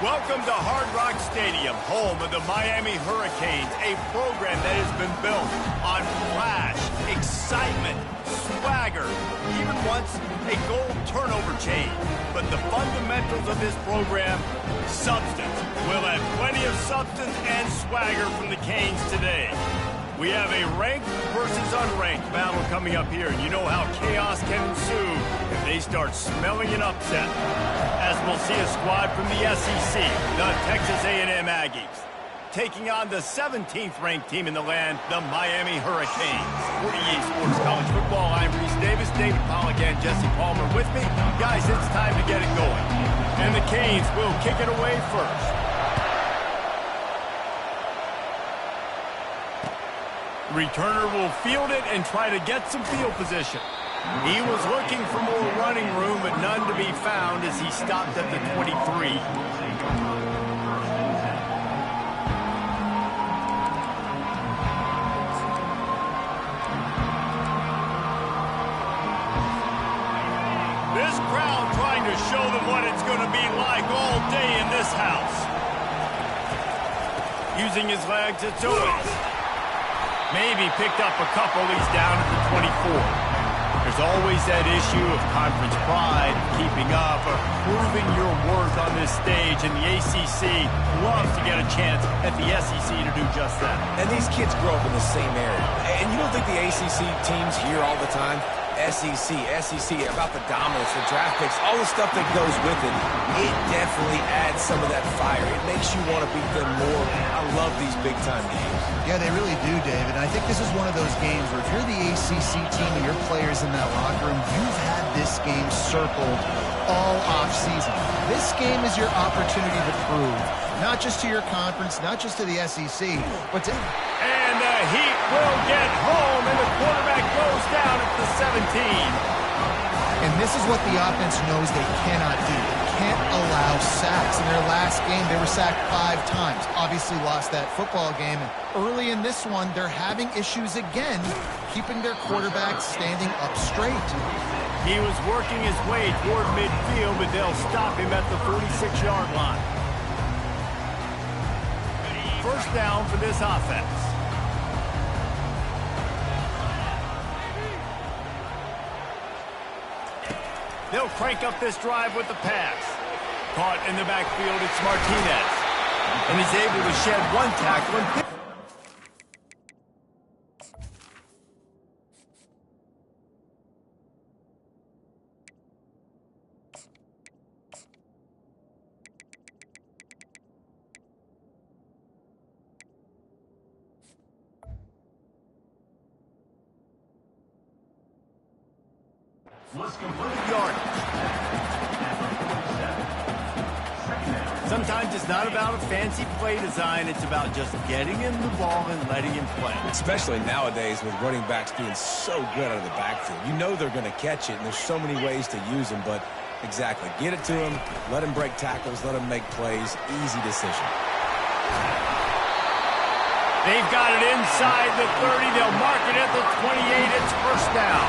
Welcome to Hard Rock Stadium, home of the Miami Hurricanes, a program that has been built on flash, excitement, swagger, even once a goal turnover chain. But the fundamentals of this program, substance. We'll have plenty of substance and swagger from the Canes today. We have a ranked versus unranked battle coming up here, and you know how chaos can ensue if they start smelling an upset. As we'll see a squad from the SEC, the Texas A&M Aggies, taking on the 17th ranked team in the land, the Miami Hurricanes. For EA Sports College Football, I'm Reese Davis, David Pollack, and Jesse Palmer with me. Guys, it's time to get it going. And the Canes will kick it away first. Returner will field it and try to get some field position. He was looking for more running room, but none to be found as he stopped at the 23. This crowd trying to show them what it's going to be like all day in this house. Using his legs, it's Owens. Maybe picked up a couple. He's down at the 24. There's always that issue of conference pride, keeping up, or proving your worth on this stage, and the ACC loves to get a chance at the SEC to do just that. And these kids grow up in the same area. And you don't think the ACC teams hear all the time? SEC, about the dominance, the draft picks, all the stuff that goes with it. It definitely adds some of that fire. It makes you want to beat them more. I love these big-time games. Yeah, they really do, David. I think this is one of those games where if you're the ACC team and your players in that locker room, you've had this game circled all off-season. This game is your opportunity to prove, not just to your conference, not just to the SEC, but to... And the Heat will get home, and the quarterback goes down at the 17. And this is what the offense knows they cannot do. They can't allow sacks. In their last game, they were sacked 5 times. Obviously lost that football game. And early in this one, they're having issues again, keeping their quarterback standing up straight. He was working his way toward midfield, but they'll stop him at the 46-yard line. First down for this offense. They'll crank up this drive with the pass. Caught in the backfield, it's Martinez. And he's able to shed one tackle and pick. Sometimes it's not about a fancy play design, it's about just getting him the ball and letting him play. Especially nowadays with running backs being so good out of the backfield. You know they're going to catch it, and there's so many ways to use them, but exactly. Get it to him, let him break tackles, let him make plays. Easy decision. They've got it inside the 30. They'll mark it at the 28. It's first down.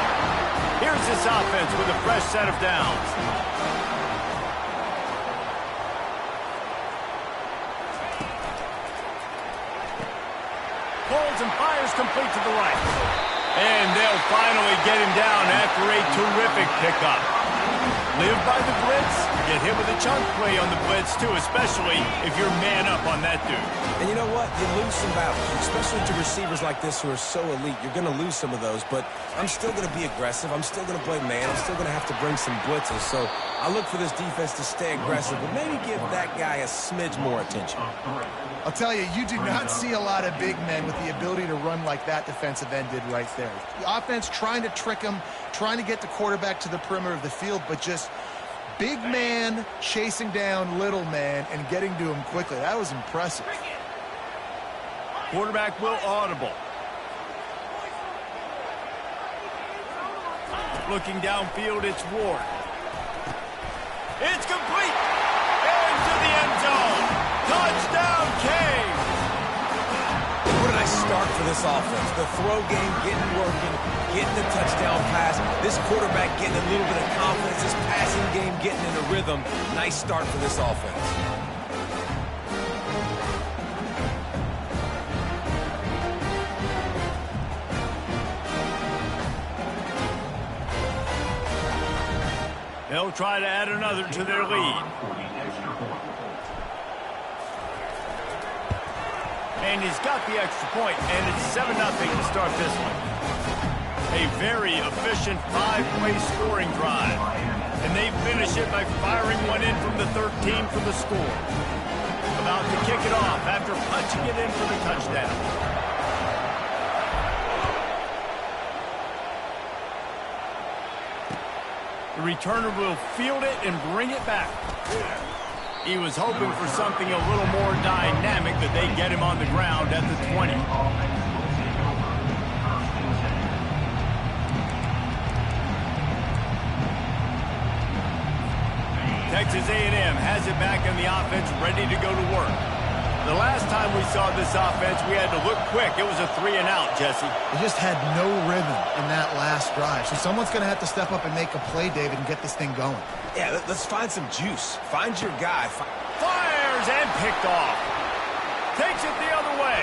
Here's this offense with a fresh set of downs. Holds and fires complete to the right. And they'll finally get him down after a terrific pickup. Live by the blitz, get hit with a chunk play on the blitz too, especially if you're man up on that dude. And you know what? You lose some battles, especially to receivers like this who are so elite. You're going to lose some of those, but I'm still going to be aggressive. I'm still going to play man. I'm still going to have to bring some blitzes. So I look for this defense to stay aggressive, but maybe give that guy a smidge more attention. I'll tell you, you do not see a lot of big men with the ability to run like that defensive end did right there. The offense trying to trick him, trying to get the quarterback to the perimeter of the field, but just big man chasing down little man and getting to him quickly. That was impressive. Quarterback will audible. Looking downfield, it's Ward. It's complete. Into the end zone. Touchdown, Canes. What an nice start for this offense. The throw game getting working, getting the touchdown pass. This quarterback getting a little bit of confidence. This passing game getting in a rhythm. Nice start for this offense. They'll try to add another to their lead. And he's got the extra point, and it's 7-0 to start this one. A very efficient 5-play scoring drive. And they finish it by firing one in from the 13 for the score. About to kick it off after punching it in for the touchdown. The returner will field it and bring it back. He was hoping for something a little more dynamic, that they get him on the ground at the 20. Texas A&M has it back in the offense, ready to go to work. The last time we saw this offense, we had to look quick. It was a 3-and-out, Jesse. They just had no rhythm in that last drive. So someone's going to have to step up and make a play, David, and get this thing going. Yeah, let's find some juice. Find your guy. Fires and picked off. Takes it the other way.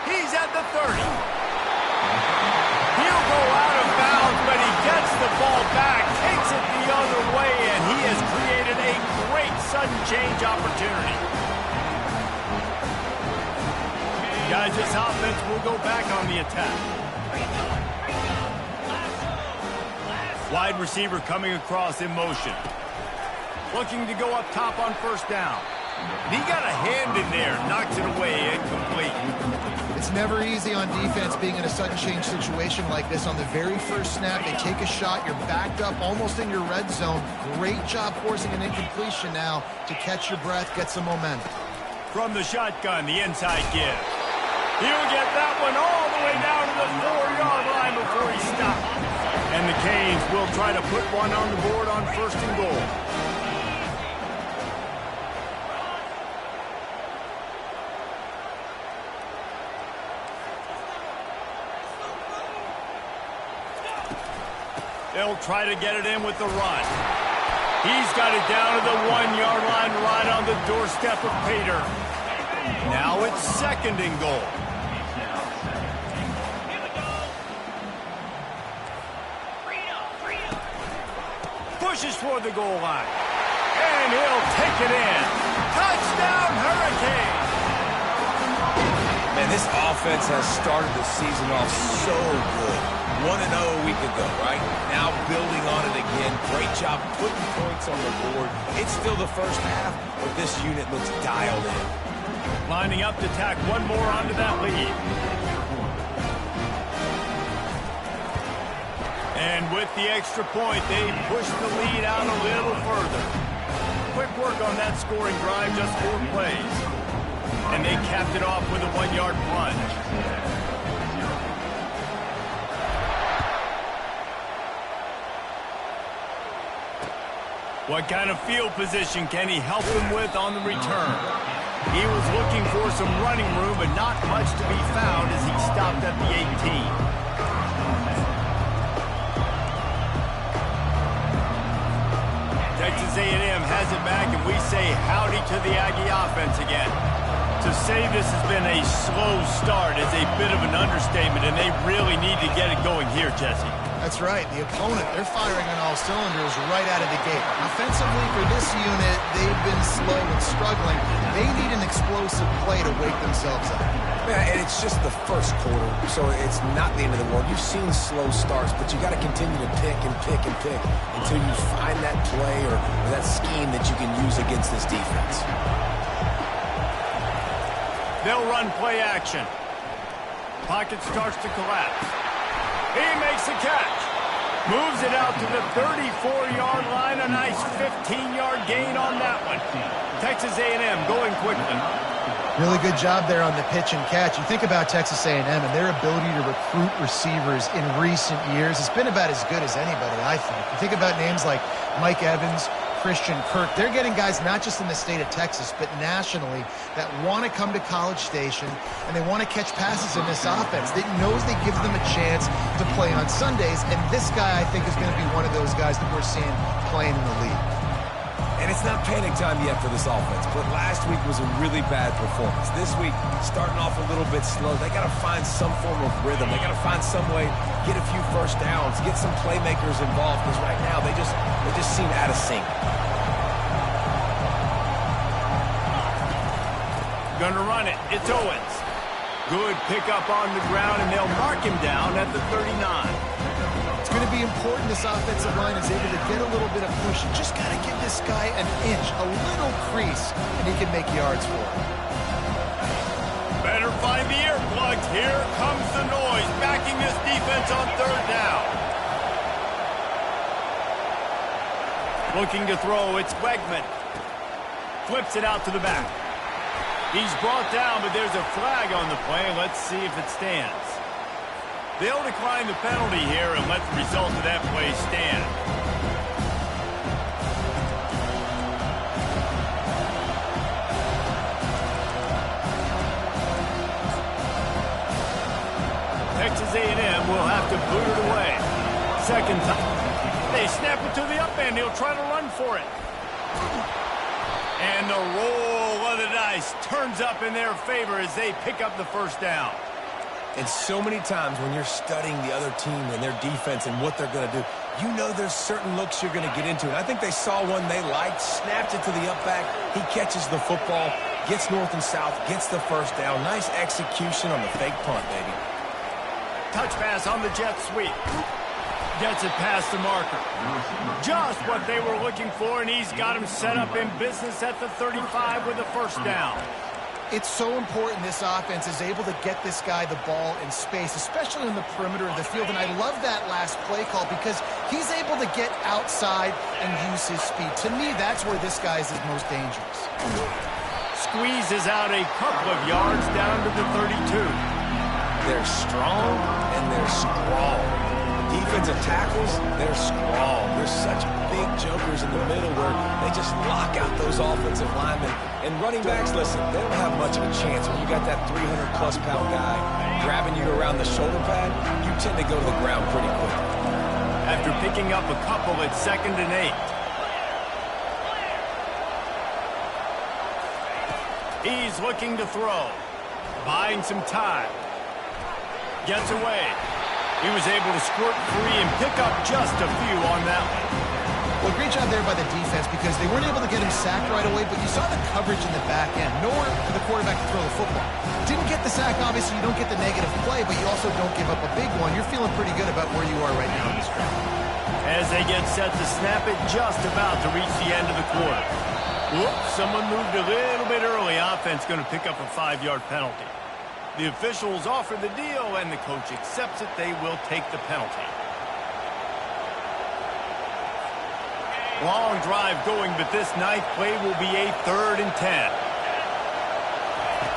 He's at the 30. He'll go out of bounds, but he gets the ball back, takes it the other way, and he has created a great sudden change opportunity. Guys, this offense will go back on the attack. Wide receiver coming across in motion. Looking to go up top on first down. And he got a hand in there, knocks it away, incomplete. It's never easy on defense being in a sudden change situation like this. On the very first snap, they take a shot, you're backed up almost in your red zone. Great job forcing an incompletion now to catch your breath, get some momentum. From the shotgun, the inside give. He'll get that one all the way down to the 4-yard line before he stops. And the Canes will try to put one on the board on first and goal. They'll try to get it in with the run. He's got it down to the 1-yard line right on the doorstep of Pater. Now it's second and goal. Pushes toward the goal line. And he'll take it in. Touchdown, Hurricane! Man, this offense has started the season off so good. 1-0 a week ago, right? Now building on it again. Great job putting points on the board. It's still the first half, but this unit looks dialed in. Lining up to tack one more onto that lead. And with the extra point, they push the lead out a little further. Quick work on that scoring drive, just 4 plays. And they capped it off with a 1-yard plunge. What kind of field position can he help him with on the return? He was looking for some running room, but not much to be found as he stopped at the 18. Texas A&M has it back, and we say howdy to the Aggie offense again. To say this has been a slow start is a bit of an understatement, and they really need to get it going here, Jesse. That's right. The opponent, they're firing on all cylinders right out of the gate. Offensively, for this unit, they've been slow and struggling. They need an explosive play to wake themselves up. Yeah, and it's just the first quarter, so it's not the end of the world. You've seen slow starts, but you got to continue to pick and pick and pick until you find that play or that scheme that you can use against this defense. They'll run play action. Pocket starts to collapse. He makes the catch. Moves it out to the 34-yard line. A nice 15-yard gain on that one. Texas A&M going quickly. Really good job there on the pitch and catch. You think about Texas A&M and their ability to recruit receivers in recent years. It's been about as good as anybody, I think. You think about names like Mike Evans, Christian Kirk. They're getting guys not just in the state of Texas, but nationally that want to come to College Station, and they want to catch passes in this offense. They knows they gives them a chance to play on Sundays, and this guy, I think, is going to be one of those guys that we're seeing playing in the league. And it's not panic time yet for this offense, but last week was a really bad performance. This week, starting off a little bit slow. They got to find some form of rhythm. They got to find some way, get a few first downs, get some playmakers involved, because right now they just seem out of sync. Gonna run it. It's Owens. Good pickup on the ground, and they'll mark him down at the 39. It's going to be important this offensive line is able to get a little bit of push. You just got to give this guy an inch, a little crease, and he can make yards for it. Better find the earplugs. Here comes the noise, backing this defense on third down. Looking to throw, it's Wegman. Flips it out to the back. He's brought down, but there's a flag on the play. Let's see if it stands. They'll decline the penalty here and let the result of that play stand. Texas A&M will have to boot it away. Second time. They snap it to the up end. He'll try to run for it. And the roll of the dice turns up in their favor as they pick up the first down. And so many times when you're studying the other team and their defense and what they're going to do, you know there's certain looks you're going to get into. And I think they saw one they liked, snapped it to the up back. He catches the football, gets north and south, gets the first down. Nice execution on the fake punt, baby. Touch pass on the jet sweep. Gets it past the marker. Just what they were looking for, and he's got him set up in business at the 35 with a first down. It's so important this offense is able to get this guy the ball in space, especially in the perimeter of the field. And I love that last play call because he's able to get outside and use his speed. To me, that's where this guy is his most dangerous. Squeezes out a couple of yards down to the 32. They're strong and they're strong. Defensive tackles, they're strong. They're such big jokers in the middle where they just lock out those offensive linemen. And running backs, listen, they don't have much of a chance. When you got that 300-plus-pound guy grabbing you around the shoulder pad, you tend to go to the ground pretty quick. After picking up a couple, it's 2nd and 8. He's looking to throw. Buying some time. Gets away. He was able to squirt free and pick up just a few on that one. Well, great job there by the defense because they weren't able to get him sacked right away, but you saw the coverage in the back end. Nowhere for the quarterback to throw the football. Didn't get the sack, obviously. You don't get the negative play, but you also don't give up a big one. You're feeling pretty good about where you are right now in this drive. As they get set to snap it, just about to reach the end of the quarter. Whoops, someone moved a little bit early. Offense going to pick up a 5-yard penalty. The officials offer the deal, and the coach accepts it. They will take the penalty. Long drive going, but this ninth play will be a 3rd and 10.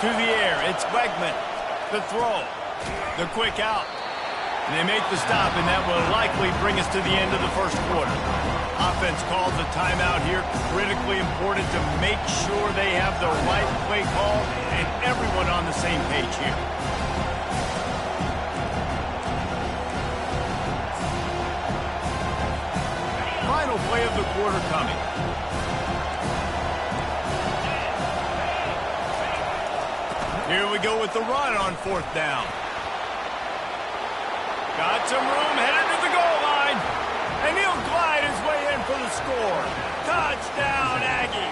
To the air, it's Wegman. The throw. The quick out. And they make the stop, and that will likely bring us to the end of the first quarter. Offense calls a timeout here. Critically important to make sure they have the right play call and everyone on the same page here. Final play of the quarter coming. Here we go with the run on 4th down. Got some room, headed to the goal line. And he'll glide his way in for the score. Touchdown, Aggie.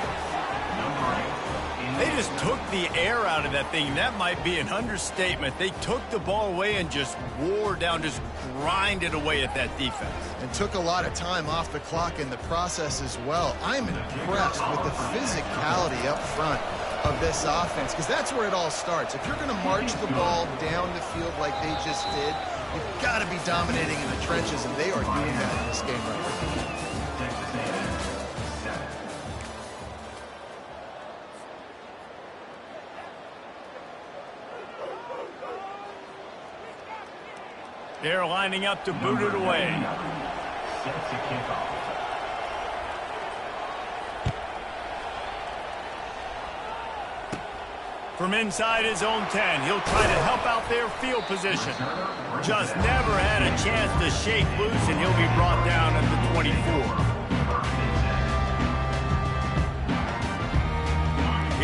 They just took the air out of that thing. That might be an understatement. They took the ball away and just wore down, just grinded away at that defense. And took a lot of time off the clock in the process as well. I'm impressed with the physicality up front of this offense because that's where it all starts. If you're going to march the ball down the field like they just did, you've got to be dominating in the trenches, and they are doing that in this game right now. They're lining up to boot it away. From inside his own 10, he'll try to help out their field position. Just never had a chance to shake loose, and he'll be brought down at the 24.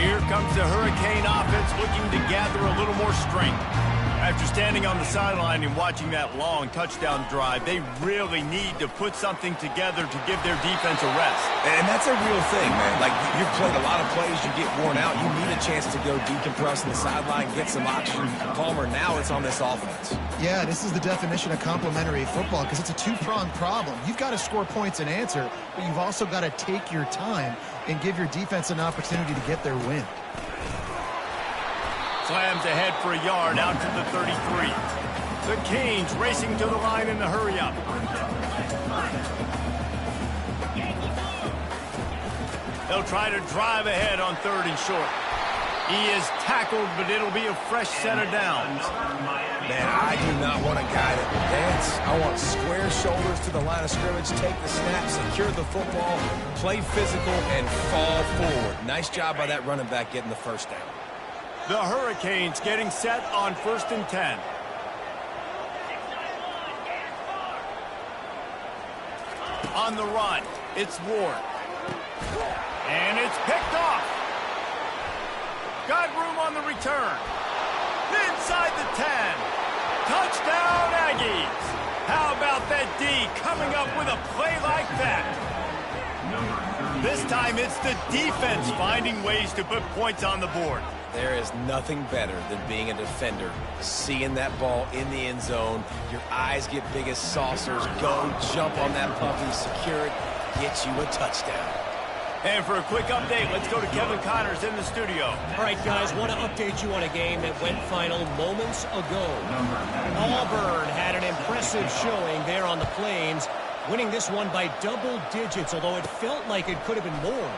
Here comes the Hurricane offense looking to gather a little more strength. After standing on the sideline and watching that long touchdown drive, they really need to put something together to give their defense a rest. And that's a real thing, man. Like, you've played a lot of plays, you get worn out, you need a chance to go decompress on the sideline, get some oxygen. Palmer, now it's on this offense. Yeah, this is the definition of complementary football because it's a two-pronged problem. You've got to score points and answer, but you've also got to take your time and give your defense an opportunity to get their win. Slams ahead for a yard out to the 33. The Canes racing to the line in the hurry-up. They'll try to drive ahead on 3rd and short. He is tackled, but it'll be a fresh set of downs. Man, I do not want a guy that will dance. I want square shoulders to the line of scrimmage, take the snap, secure the football, play physical, and fall forward. Nice job by that running back getting the first down. The Hurricanes getting set on 1st and 10. On the run, it's Ward. And it's picked off. Got room on the return. Inside the 10. Touchdown, Aggies. How about that D coming up with a play like that? This time it's the defense finding ways to put points on the board. There is nothing better than being a defender, seeing that ball in the end zone, your eyes get big as saucers, go jump on that puppy, secure it, get you a touchdown. And for a quick update, let's go to Kevin Connors in the studio. All right, guys, want to update you on a game that went final moments ago. Auburn had an impressive showing there on the Plains, winning this one by double digits, although it felt like it could have been more.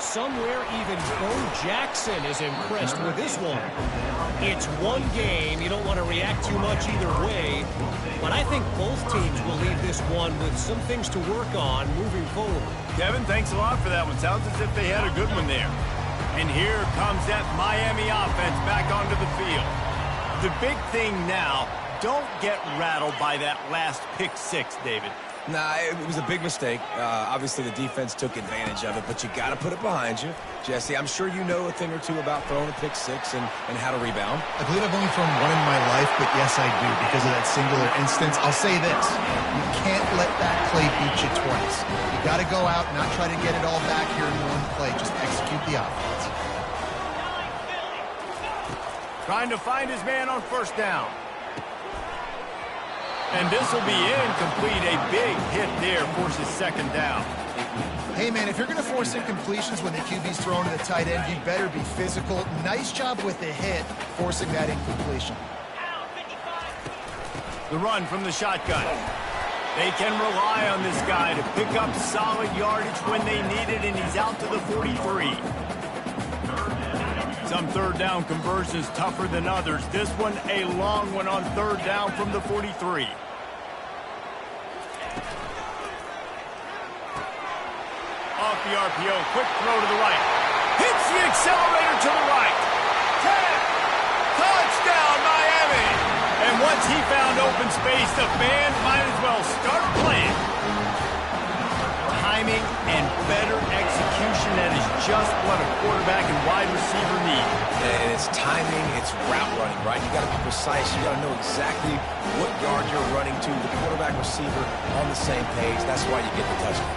Somewhere even Bo Jackson is impressed with this one. It's one game. You don't want to react too much either way. But I think both teams will leave this one with some things to work on moving forward. Kevin, thanks a lot for that one. Sounds as if they had a good one there. And here comes that Miami offense back onto the field. The big thing now, don't get rattled by that last pick six, David. Nah, it was a big mistake. Obviously, the defense took advantage of it, but you got to put it behind you. Jesse, I'm sure you know a thing or two about throwing a pick six and how to rebound. I believe I've only thrown one in my life, but yes, I do, because of that singular instance. I'll say this. You can't let that play beat you twice. You got to go out, not try to get it all back here in one play. Just execute the offense. Trying to find his man on 1st down. And this will be incomplete. A big hit there forces 2nd down. Hey, man, if you're going to force incompletions when the QB's thrown to the tight end, you better be physical. Nice job with the hit, forcing that incompletion. The run from the shotgun. They can rely on this guy to pick up solid yardage when they need it, and he's out to the 43. Some 3rd down conversions tougher than others. This one a long one on 3rd down from the 43. Off the RPO, quick throw to the right. Hits the accelerator to the right. 10. Touchdown, Miami. And once he found open space, the fans might as well start playing. Timing and better execution, that is just what a quarterback and wide receiver need. And it's timing, it's route running, right? You got to be precise. You got to know exactly what yard you're running to. The quarterback receiver on the same page. That's why you get the touchdown.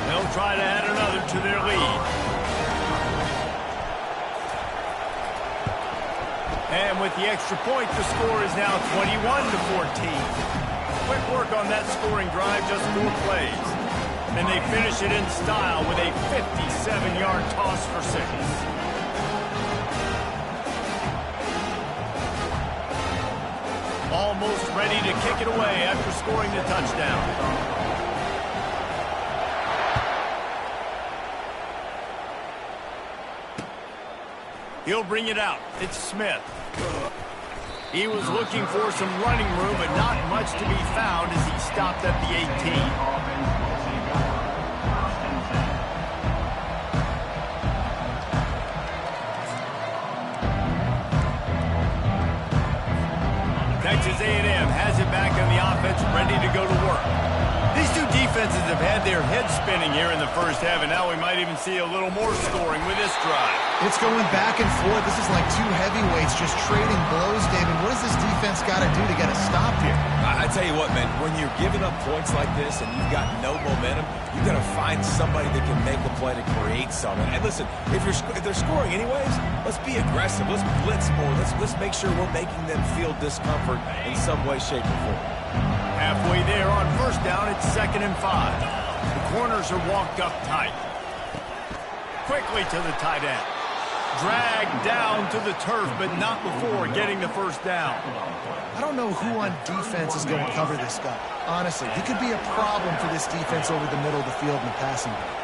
They'll try to add another to their lead. And with the extra point, the score is now 21-14. Quick work on that scoring drive, just 4 plays. And they finish it in style with a 57-yard toss for 6. Almost ready to kick it away after scoring the touchdown. He'll bring it out. It's Smith. He was looking for some running room, but not much to be found as he stopped at the 18. defenses have had their heads spinning here in the first half, and now we might even see a little more scoring with this drive. It's going back and forth. This is like two heavyweights just trading blows, David. What does this defense got to do to get a stop here? I tell you what, man, when you're giving up points like this and you've got no momentum, you've got to find somebody that can make a play to create something. And listen, if they're scoring anyways, let's be aggressive. Let's blitz more. Let's make sure we're making them feel discomfort in some way, shape, or form. Halfway there on first down, it's 2nd and 5. The corners are walked up tight. Quickly to the tight end. Dragged down to the turf, but not before getting the first down. I don't know who on defense is going to cover this guy. Honestly, he could be a problem for this defense over the middle of the field in the passing game.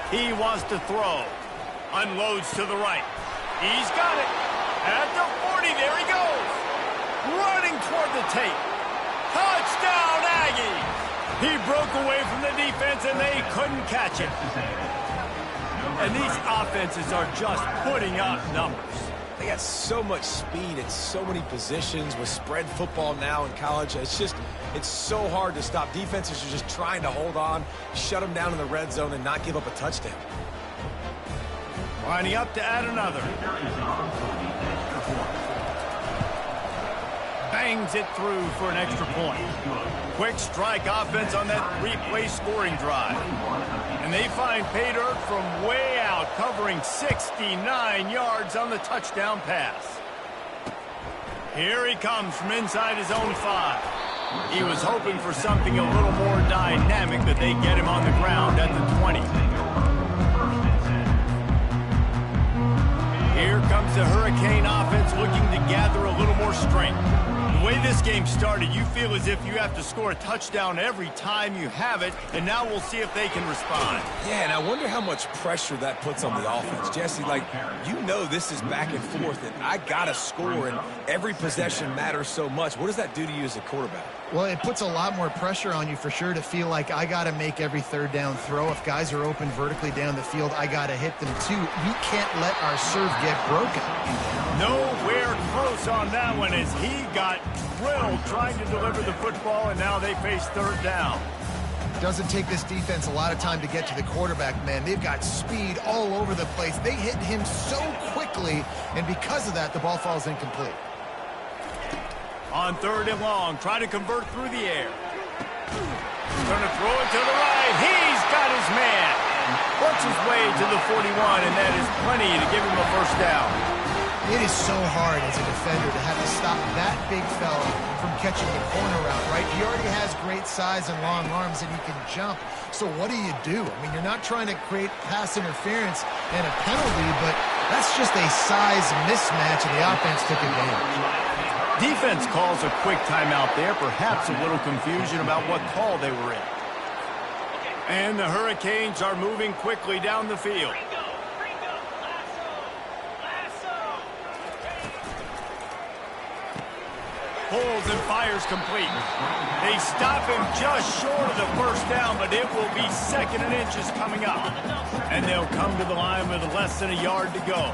He wants to throw. Unloads to the right. He's got it. At the 40, there he goes. Running toward the tape. Touchdown, Aggies! He broke away from the defense, and they couldn't catch it. And these offenses are just putting up numbers. They got so much speed at so many positions with spread football now in college. It's so hard to stop. Defenses are just trying to hold on, shut them down in the red zone, and not give up a touchdown. Lining up to add another. Bangs it through for an extra point. Quick strike offense on that three-play scoring drive. And they find pay dirt from way out, covering 69 yards on the touchdown pass. Here he comes from inside his own 5. He was hoping for something a little more dynamic, but they get him on the ground at the 20. Here comes the Hurricane offense looking to gather a little more strength. The way this game started, you feel as if you have to score a touchdown every time you have it, and now we'll see if they can respond. Yeah, and I wonder how much pressure that puts on the offense. Jesse, this is back and forth, and I got to score, and every possession matters so much. What does that do to you as a quarterback? Well, it puts a lot more pressure on you for sure to feel like I got to make every third down throw. If guys are open vertically down the field, I got to hit them too. We can't let our serve get broken. Nowhere close on that one as he got drilled trying to deliver the football, and now they face third down. Doesn't take this defense a lot of time to get to the quarterback, man. They've got speed all over the place. They hit him so quickly, and because of that, the ball falls incomplete. On 3rd and long, trying to convert through the air. Going to throw it to the right. He's got his man. Works his way to the 41, and that is plenty to give him a first down. It is so hard as a defender to have to stop that big fella from catching the corner route, right? He already has great size and long arms, and he can jump. So what do you do? I mean, you're not trying to create pass interference and a penalty, but that's just a size mismatch, and the offense took advantage. Defense calls a quick timeout there, perhaps a little confusion about what call they were in. And the Hurricanes are moving quickly down the field. Pulls and fires complete. They stop him just short of the first down, but it will be 2nd and inches coming up. And they'll come to the line with less than a yard to go.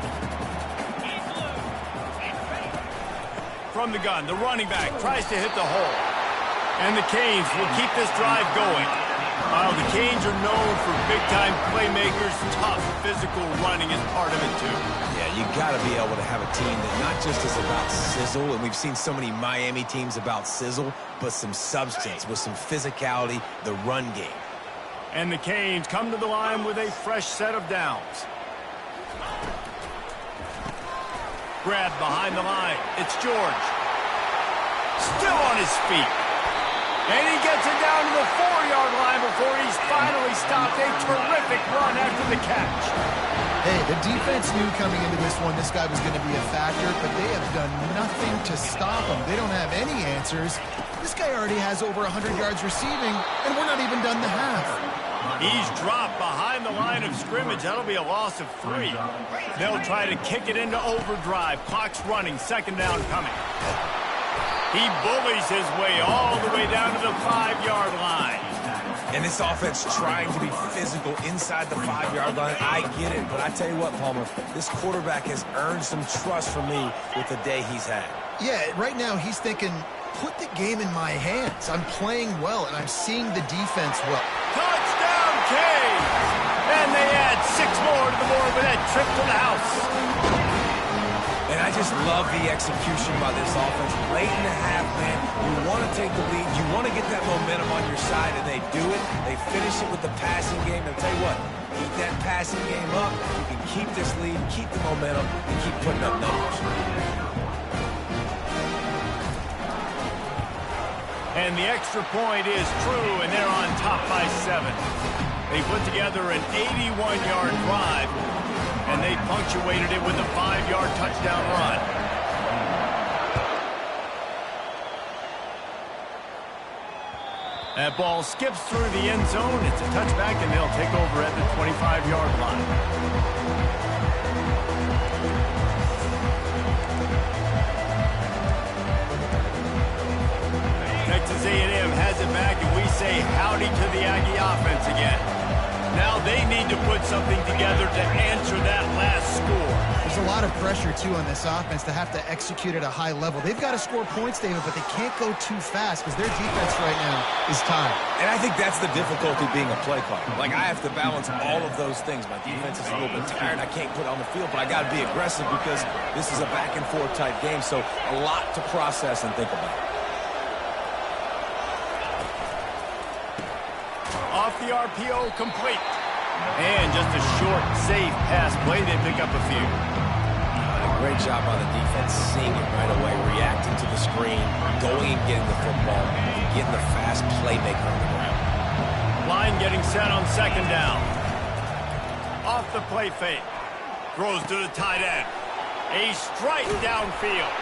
From the gun, the running back tries to hit the hole. And the Canes will keep this drive going. The Canes are known for big-time playmakers. Tough physical running is part of it, too. Yeah, you got to be able to have a team that not just is about sizzle, and we've seen so many Miami teams about sizzle, but some substance with some physicality, the run game. And the Canes come to the line with a fresh set of downs. Grab behind the line. It's George. Still on his feet. And he gets it down to the 4-yard line before he's finally stopped. A terrific run after the catch. Hey, the defense knew coming into this one this guy was going to be a factor, but they have done nothing to stop him. They don't have any answers. This guy already has over 100 yards receiving, and we're not even done the half. He's dropped behind the line of scrimmage. That'll be a loss of 3. They'll try to kick it into overdrive. Clock's running. 2nd down coming. He bullies his way all the way down to the 5-yard line. And this offense trying to be physical inside the 5-yard line. I get it, but I tell you what, Palmer, this quarterback has earned some trust from me with the day he's had. Yeah, right now he's thinking, put the game in my hands. I'm playing well, and I'm seeing the defense well. Touchdown, Canes! And they add 6 more to the board with that trip to the house. And I just love the execution by this offense. Late in the half, man, you want to take the lead. You want to get that momentum on your side, and they do it. They finish it with the passing game. And I'll tell you what, keep that passing game up. You can keep this lead, keep the momentum, and keep putting up numbers. And the extra point is true, and they're on top by 7. They put together an 81-yard drive, and they punctuated it with a 5-yard touchdown run. That ball skips through the end zone. It's a touchback, and they'll take over at the 25-yard line. Texas A&M has it back, and we say howdy to the Aggie offense again. Now they need to put something together to answer that last score. There's a lot of pressure, too, on this offense to have to execute at a high level. They've got to score points, David, but they can't go too fast because their defense right now is tired. And I think that's the difficulty being a play caller. Like, I have to balance all of those things. My defense is a little bit tired. I can't put on the field, but I got to be aggressive because this is a back-and-forth type game, so a lot to process and think about. Off the RPO, complete. And just a short, safe pass play. They pick up a few. Great job by the defense, seeing it right away, reacting to the screen, going and getting the football, getting the fast playmaker on the ground. Line getting set on 2nd down. Off the play fake. Throws to the tight end. A strike downfield.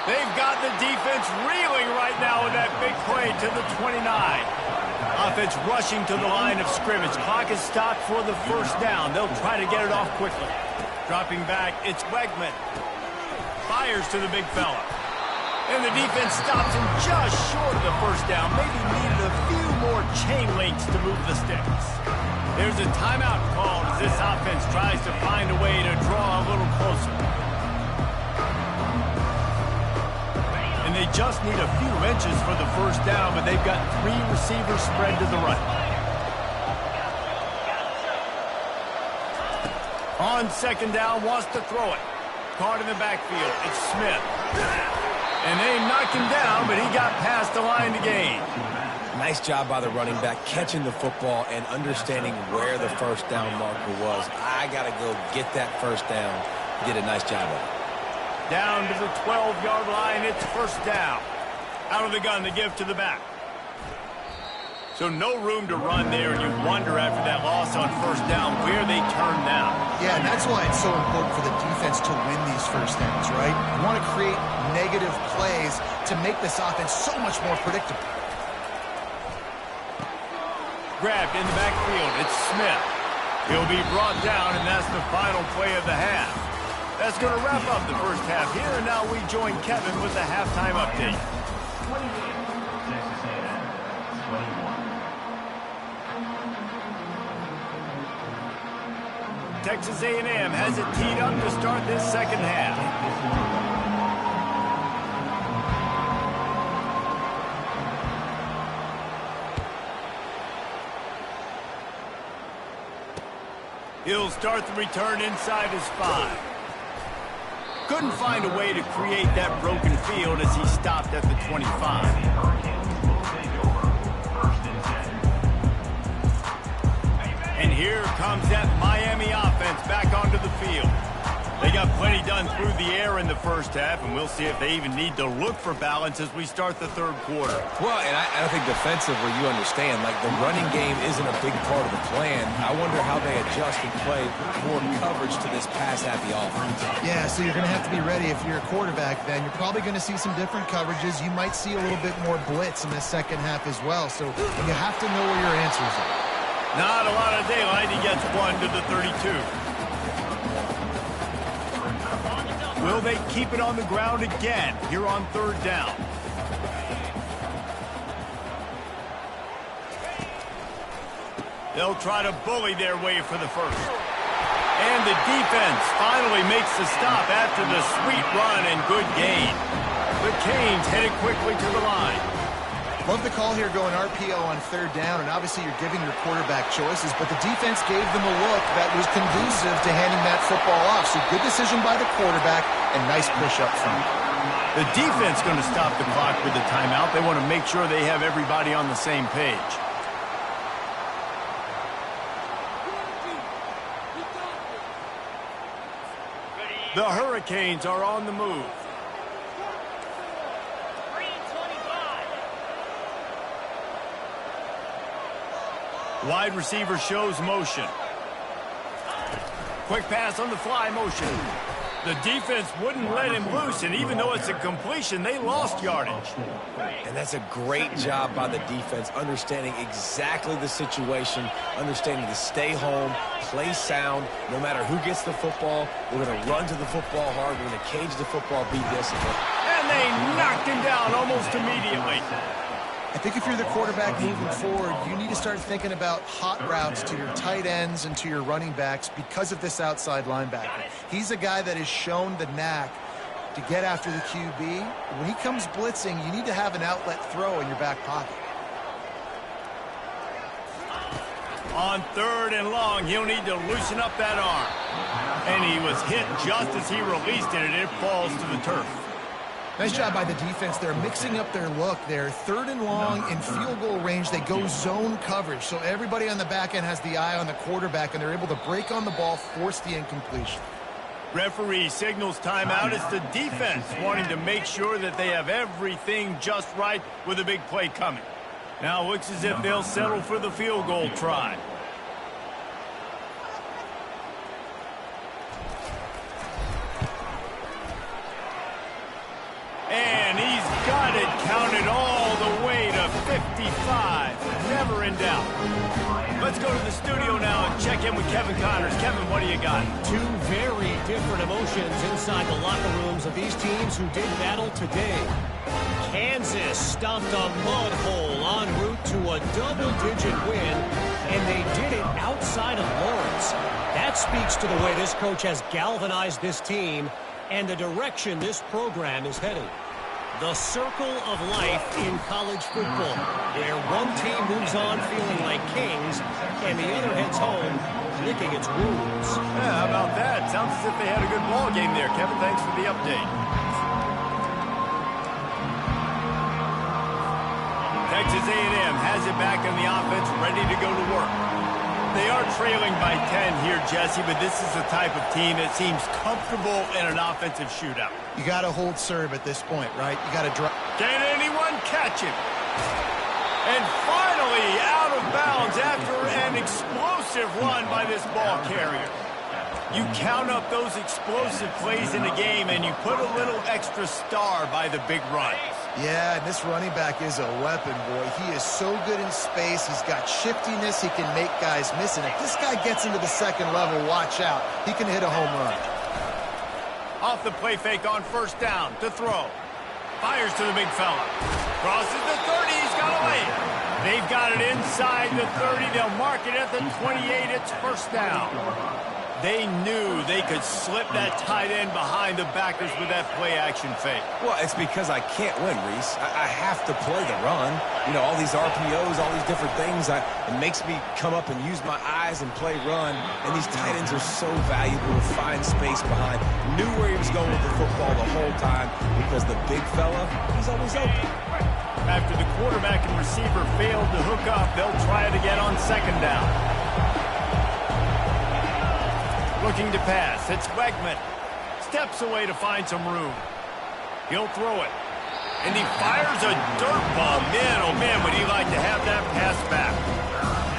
They've got the defense reeling right now with that big play to the 29. Offense rushing to the line of scrimmage. Clock is stopped for the 1st down. They'll try to get it off quickly. Dropping back, it's Wegman. Fires to the big fella. And the defense stops him just short of the 1st down. Maybe needed a few more chain links to move the sticks. There's a timeout called as this offense tries to find a way to draw a little closer. And they just need a few inches for the 1st down, but they've got 3 receivers spread to the right. On 2nd down, wants to throw it. Caught in the backfield. It's Smith. And they knock him down, but he got past the line to gain. Nice job by the running back, catching the football and understanding where the 1st down marker was. I got to go get that 1st down. Did a nice job of it. Down to the 12-yard line, it's 1st down. Out of the gun to give to the back. So no room to run there, and you wonder after that loss on 1st down where they turn now. Yeah, and that's why it's so important for the defense to win these 1st downs, right? You want to create negative plays to make this offense so much more predictable. Grabbed in the backfield, it's Smith. He'll be brought down, and that's the final play of the half. That's going to wrap up the 1st half here, and now we join Kevin with the halftime update. Texas A&M has it teed up to start this 2nd half. He'll start the return inside his 5. Couldn't find a way to create that broken field as he stopped at the 25. And here comes that Miami offense back onto the field. They got plenty done through the air in the 1st half, and we'll see if they even need to look for balance as we start the 3rd quarter. Well, and I think defensively, you understand, like the running game isn't a big part of the plan. I wonder how they adjust and play more coverage to this pass-happy offense. Yeah, so you're going to have to be ready if you're a quarterback then. You're probably going to see some different coverages. You might see a little bit more blitz in the 2nd half as well, so you have to know where your answers are. Not a lot of daylight. He gets 1 to the 32. Will they keep it on the ground again here on 3rd down? They'll try to bully their way for the first. And the defense finally makes the stop after the sweet run and good gain. The Canes headed quickly to the line. Love the call here going RPO on third down, and obviously you're giving your quarterback choices, but the defense gave them a look that was conducive to handing that football off. So good decision by the quarterback and nice push up front. The defense going to stop the clock with the timeout. They want to make sure they have everybody on the same page. The Hurricanes are on the move. Wide receiver shows motion. Quick pass on the fly motion. The defense wouldn't let him loose, and even though it's a completion, they lost yardage. And that's a great job by the defense, understanding exactly the situation, understanding to stay home, play sound. No matter who gets the football, we're going to run to the football hard. We're going to cage the football, be disciplined. And they knocked him down almost immediately. I think if you're the quarterback moving forward, you need to start thinking about hot routes to your tight ends and to your running backs because of this outside linebacker. He's a guy that has shown the knack to get after the QB. When he comes blitzing, you need to have an outlet throw in your back pocket. On third and long, he'll need to loosen up that arm. And he was hit just as he released it, and it falls to the turf. Nice job by the defense. They're mixing up their look there. Third and long in field goal range. They go zone coverage. So everybody on the back end has the eye on the quarterback, and they're able to break on the ball, force the incompletion. Referee signals timeout. It's the defense wanting to make sure that they have everything just right with a big play coming. Now it looks as if they'll settle for the field goal try. And he's got it counted all the way to 55. Never in doubt. Let's go to the studio now and check in with Kevin Connors. Kevin, what do you got? Two very different emotions inside the locker rooms of these teams who did battle today. Kansas stomped a mud hole en route to a double-digit win, and they did it outside of Lawrence. That speaks to the way this coach has galvanized this team and the direction this program is heading. The circle of life in college football, where one team moves on feeling like kings and the other heads home licking its wounds. Yeah, how about that? Sounds as if they had a good ball game there. Kevin, thanks for the update. Texas A&M has it back on the offense, ready to go to work. They are trailing by 10 here, Jesse, but this is the type of team that seems comfortable in an offensive shootout. You got to hold serve at this point, right? You got to drop. Can anyone catch him? And finally out of bounds after an explosive run by this ball carrier. You count up those explosive plays in a game and you put a little extra star by the big run. Yeah, and this running back is a weapon, boy. He is so good in space. He's got shiftiness. He can make guys miss. And if this guy gets into the second level, watch out. He can hit a home run. Off the play fake on first down to throw. Fires to the big fella. Crosses the 30. He's got a lane. They've got it inside the 30. They'll mark it at the 28. It's first down. They knew they could slip that tight end behind the backers with that play-action fake. Well, it's because I can't win, Reese. I have to play the run. You know, all these RPOs, all these different things, it makes me come up and use my eyes and play run. And these tight ends are so valuable to find space behind. Knew where he was going with the football the whole time because the big fella, he's always open. After the quarterback and receiver failed to hook up, they'll try it again on second down. Looking to pass. It's Wegman. Steps away to find some room. He'll throw it. And he fires a dirt bomb. Man, oh man, would he like to have that pass back.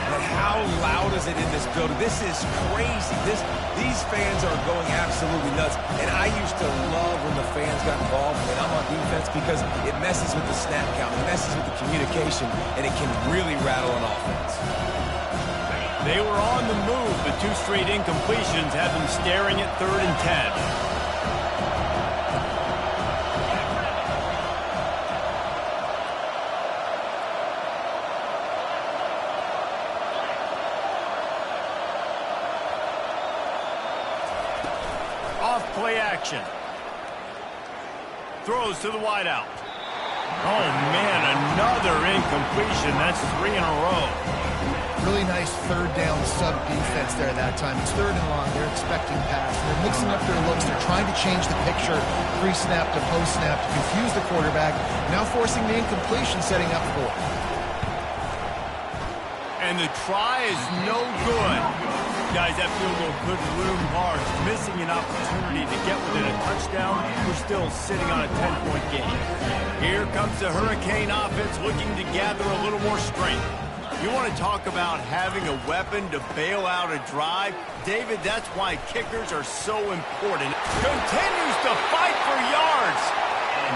But how loud is it in this building? This is crazy. These fans are going absolutely nuts. And I used to love when the fans got involved when I'm on defense because it messes with the snap count. It messes with the communication, and it can really rattle an offense. They were on the move. The two straight incompletions had them staring at 3rd and 10. play action. Throws to the wideout. Oh, man, another incompletion. That's 3 in a row. Really nice third down sub defense there that time. It's 3rd and long. They're expecting pass. They're mixing up their looks. They're trying to change the picture pre-snap to post-snap to confuse the quarterback. Now forcing the incompletion, setting up for it. And the try is no good. Guys, that field goal could loom large. Missing an opportunity to get within a touchdown. We're still sitting on a 10-point game. Here comes the Hurricane offense looking to gather a little more strength. You want to talk about having a weapon to bail out a drive? David, that's why kickers are so important. Continues to fight for yards.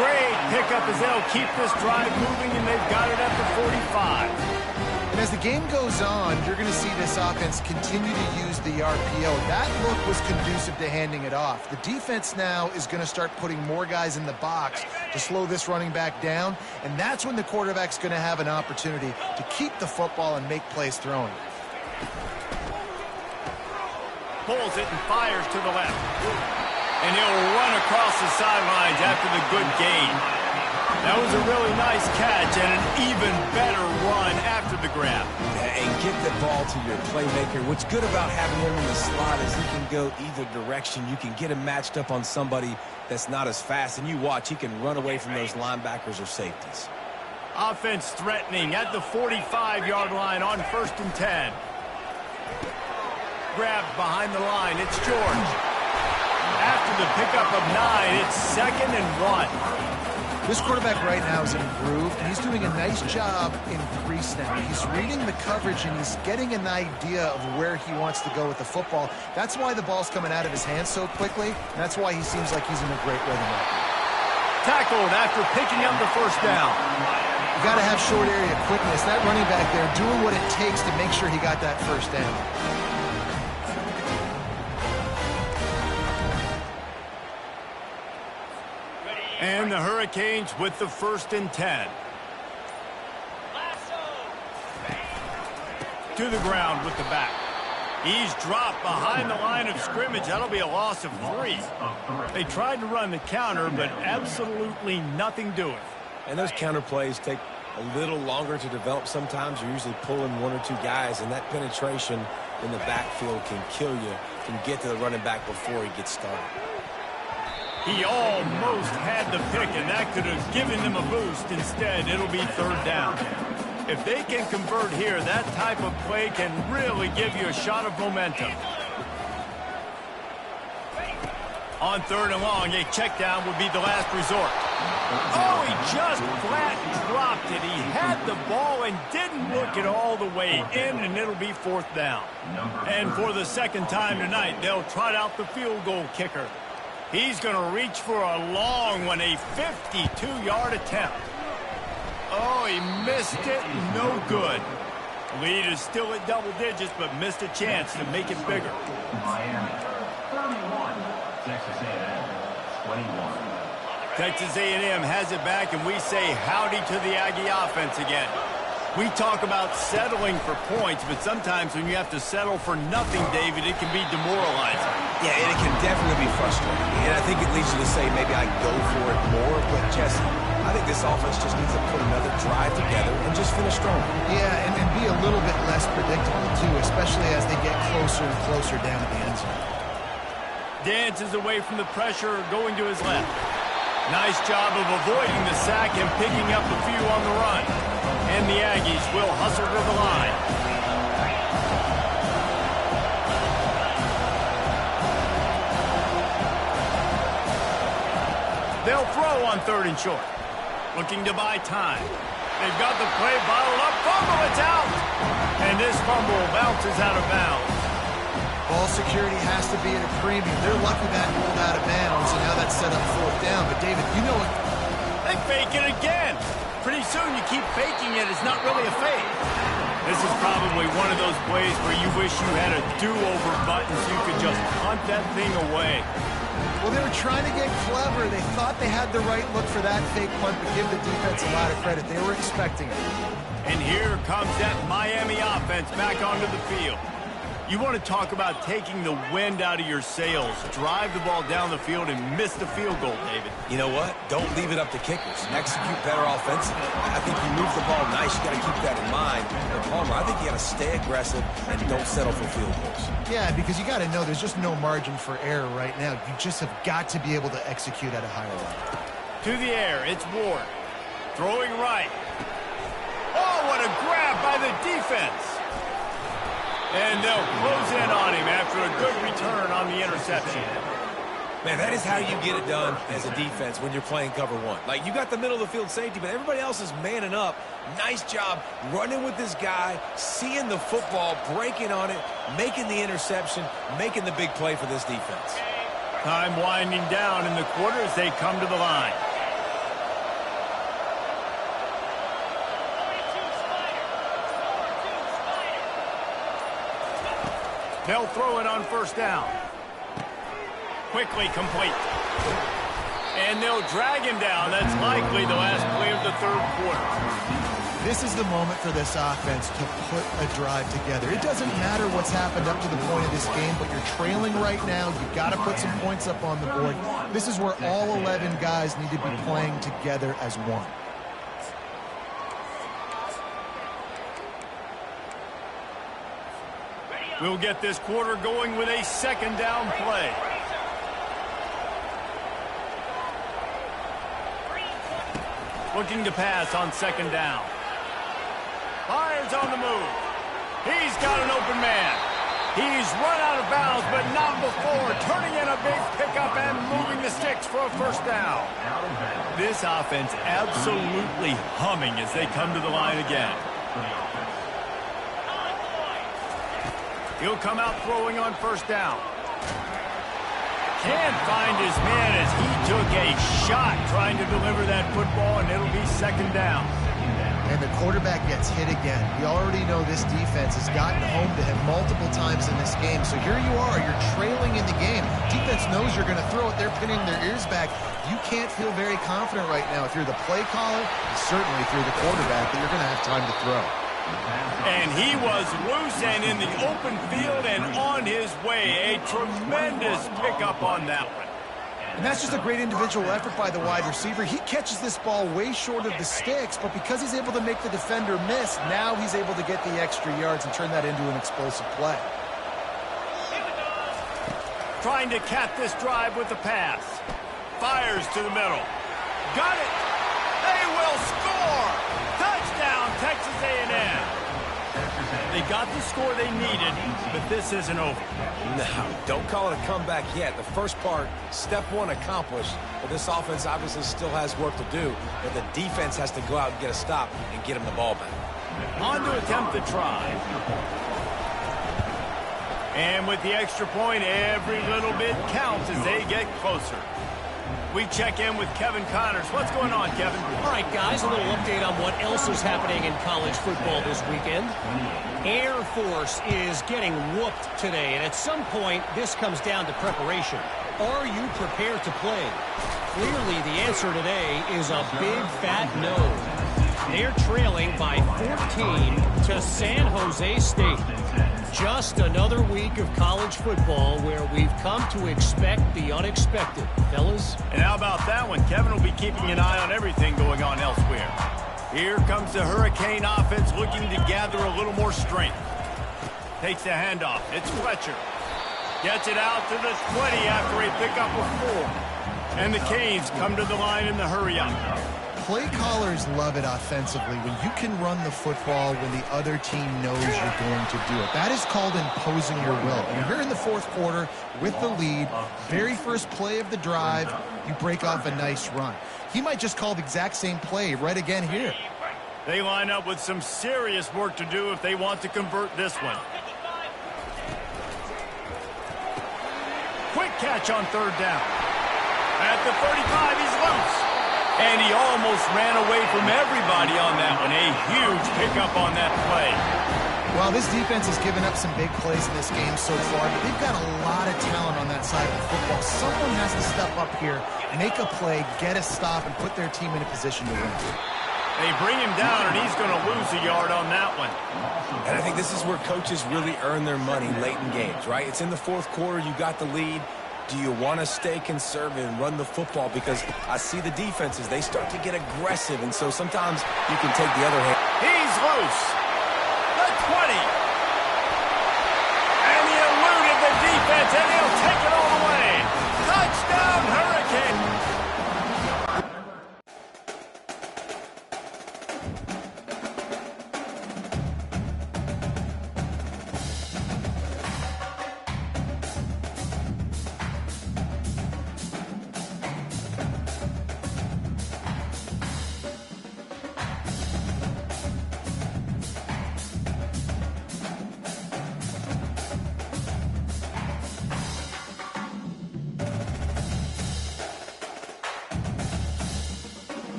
Great pickup as they'll keep this drive moving, and they've got it at the 45. And as the game goes on, you're going to see this offense continue to use the RPO. That look was conducive to handing it off. The defense now is going to start putting more guys in the box to slow this running back down, and that's when the quarterback's going to have an opportunity to keep the football and make plays throwing. Pulls it and fires to the left. And he'll run across the sidelines after the good gain. That was a really nice catch and an even better run after the grab. And get the ball to your playmaker. What's good about having him in the slot is he can go either direction. You can get him matched up on somebody that's not as fast, and you watch, he can run away from those linebackers or safeties. Offense threatening at the 45-yard line on 1st and 10. Grabbed behind the line. It's George. After the pickup of 9, it's 2nd and 1. This quarterback right now is in a groove, and he's doing a nice job in pre-snap. He's reading the coverage, and he's getting an idea of where he wants to go with the football. That's why the ball's coming out of his hands so quickly, and that's why he seems like he's in a great rhythm right now. Tackled after picking up the 1st down. You got to have short area quickness. That running back there doing what it takes to make sure he got that 1st down. And the Hurricanes with the 1st and 10. To the ground with the back. He's dropped behind the line of scrimmage. That'll be a loss of 3. They tried to run the counter, but absolutely nothing doing. And those counter plays take a little longer to develop sometimes. You're usually pulling 1 or 2 guys, and that penetration in the backfield can kill you, can get to the running back before he gets started. He almost had the pick, and that could have given them a boost. Instead, it'll be 3rd down. If they can convert here, that type of play can really give you a shot of momentum. On 3rd and long, a check down would be the last resort. Oh, he just flat dropped it. He had the ball and didn't look it all the way in, and it'll be 4th down. And for the 2nd time tonight, they'll trot out the field goal kicker. He's going to reach for a long one, a 52-yard attempt. Oh, he missed it. No good. Lead is still at double digits, but missed a chance to make it bigger. Miami, 31. Texas A&M, 21. Texas A&M has it back, and we say howdy to the Aggie offense again. We talk about settling for points, but sometimes when you have to settle for nothing, David, it can be demoralizing. Yeah, and it can definitely be frustrating. And I think it leads you to say maybe I go for it more. But, Jesse, I think this offense just needs to put another drive together and just finish strong. Yeah, and be a little bit less predictable, too, especially as they get closer and closer down at the end zone. Dances away from the pressure, going to his left. Nice job of avoiding the sack and picking up a few on the run. And the Aggies will hustle to the line. They'll throw on 3rd and short. Looking to buy time. They've got the play bottled up. Fumble, it's out. And this fumble bounces out of bounds. Ball security has to be at a premium. They're lucky that rolled out of bounds, and now that's set up 4th down. But, David, you know what? They fake it again. Pretty soon you keep faking it. It's not really a fake. This is probably one of those plays where you wish you had a do-over button so you could just punt that thing away. Well, they were trying to get clever. They thought they had the right look for that fake punt, but give the defense a lot of credit. They were expecting it. And here comes that Miami offense back onto the field. You want to talk about taking the wind out of your sails. Drive the ball down the field and miss the field goal, David. You know what? Don't leave it up to kickers. Execute better offensively. I think you move the ball nice. You got to keep that in mind. But Palmer, I think you got to stay aggressive and don't settle for field goals. Yeah, because you got to know there's just no margin for error right now. You just have got to be able to execute at a higher level. To the air, it's Ward. Throwing right. Oh, what a grab by the defense. And they'll close in on him after a good return on the interception. Man, that is how you get it done as a defense when you're playing cover one. Like, you got the middle of the field safety, but everybody else is manning up. Nice job running with this guy, seeing the football, breaking on it, making the interception, making the big play for this defense. Time winding down in the quarter as they come to the line. They'll throw it on first down. Quickly complete. And they'll drag him down. That's likely the last play of the third quarter. This is the moment for this offense to put a drive together. It doesn't matter what's happened up to the point of this game, but you're trailing right now. You've got to put some points up on the board. This is where all 11 guys need to be playing together as one. We'll get this quarter going with a second down play. Looking to pass on second down. Fires on the move. He's got an open man. He's run out of bounds, but not before. Turning in a big pickup and moving the sticks for a first down. This offense absolutely humming as they come to the line again. He'll come out throwing on first down. Can't find his man as he took a shot trying to deliver that football, and it'll be second down. And the quarterback gets hit again. We already know this defense has gotten home to him multiple times in this game. So here you are, you're trailing in the game. Defense knows you're going to throw it. They're pinning their ears back. You can't feel very confident right now. If you're the play caller, certainly if you're the quarterback, that you're going to have time to throw. And he was loose and in the open field and on his way. A tremendous pickup on that one. And that's just a great individual effort by the wide receiver. He catches this ball way short of the sticks, but because he's able to make the defender miss, now he's able to get the extra yards and turn that into an explosive play. Trying to cap this drive with the pass. Fires to the middle. Got it. They will score. Touchdown, Texas A&M. They got the score they needed, but this isn't over. No, don't call it a comeback yet. The first part, step one accomplished, but this offense obviously still has work to do, but the defense has to go out and get a stop and get them the ball back. On to attempt the try. And with the extra point, every little bit counts as they get closer. We check in with Kevin Connors. What's going on, Kevin? All right, guys, a little update on what else is happening in college football this weekend. Air Force is getting whooped today, and at some point, this comes down to preparation. Are you prepared to play? Clearly, the answer today is a big, fat no. They're trailing by 14 to San Jose State. Just another week of college football where we've come to expect the unexpected. Fellas? And how about that one? Kevin will be keeping an eye on everything going on elsewhere. Here comes the Hurricane offense looking to gather a little more strength. Takes the handoff. It's Fletcher. Gets it out to the 20 after a pickup of 4. And the Canes come to the line in the hurry-up. Play callers love it offensively when you can run the football when the other team knows you're going to do it. That is called imposing your will. And here in the fourth quarter with the lead, very first play of the drive, you break off a nice run. He might just call the exact same play right again here. They line up with some serious work to do if they want to convert this one. Quick catch on third down. At the 35, he's loose. And he almost ran away from everybody on that one. A huge pickup on that play. Well, this defense has given up some big plays in this game so far, but they've got a lot of talent on that side of the football. Someone has to step up here, make a play, get a stop, and put their team in a position to win. They bring him down, and he's going to lose a yard on that one. And I think this is where coaches really earn their money late in games, right? It's in the fourth quarter. You got the lead. Do you want to stay conservative and run the football? Because I see the defenses, they start to get aggressive, and so sometimes you can take the other hand. He's loose. The 20.